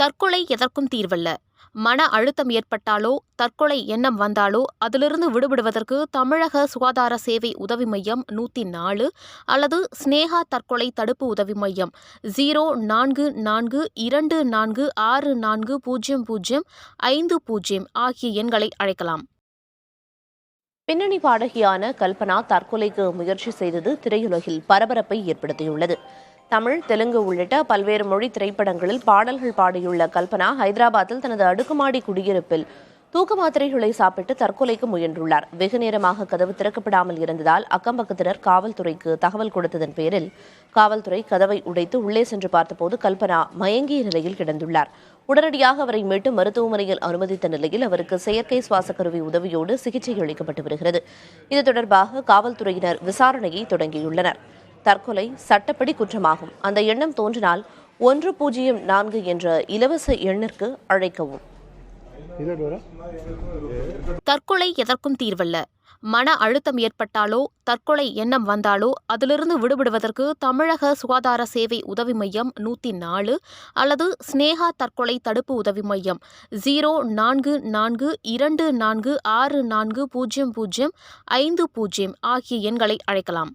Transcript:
தற்கொலை எதற்கும் தீர்வல்ல. மன அழுத்தம் ஏற்பட்டாலோ தற்கொலை எண்ணம் வந்தாலோ அதிலிருந்து விடுபடுவதற்கு தமிழக சுகாதார சேவை உதவி மையம் 104 அல்லது ஸ்னேகா தற்கொலை தடுப்பு உதவி மையம் 0442640050 ஆகிய எண்களை அழைக்கலாம். பின்னணி பாடகியான கல்பனா தற்கொலைக்கு முயற்சி செய்தது திரையுலகில் பரபரப்பை ஏற்படுத்தியுள்ளது. தமிழ், தெலுங்கு உள்ளிட்ட பல்வேறு மொழி திரைப்படங்களில் பாடல்கள் பாடியுள்ள கல்பனா ஹைதராபாத்தில் தனது அடுக்குமாடி குடியிருப்பில் தூக்க மாத்திரைகளை சாப்பிட்டு தற்கொலைக்கு முயன்றுள்ளார். வெகு நேரமாக கதவு திறக்கப்படாமல் இருந்ததால் அக்கம்பக்கத்தினர் காவல்துறைக்கு தகவல் கொடுத்ததன் பேரில் காவல்துறை கதவை உடைத்து உள்ளே சென்று பார்த்தபோது கல்பனா மயங்கிய நிலையில் கிடந்துள்ளார். உடனடியாக அவரை மீட்டு மருத்துவமனையில் அனுமதித்த நிலையில் அவருக்கு செயற்கை சுவாச கருவி உதவியோடு சிகிச்சை அளிக்கப்பட்டு வருகிறது. இது தொடர்பாக காவல்துறையினர் விசாரணையை தொடங்கியுள்ளனர். தற்கொலை சட்டப்படி குற்றமாகும். அந்த எண்ணம் தோன்றினால் 104 என்ற இலவச எண்ணிற்கு அழைக்கவும். தற்கொலை எதற்கும் தீர்வல்ல. மன அழுத்தம் ஏற்பட்டாலோ தற்கொலை எண்ணம் வந்தாலோ அதிலிருந்து விடுபடுவதற்கு தமிழக சுகாதார சேவை உதவி மையம் 104 அல்லது ஸ்னேகா தற்கொலை தடுப்பு உதவி மையம் 0442646050 ஆகிய எண்களை அழைக்கலாம்.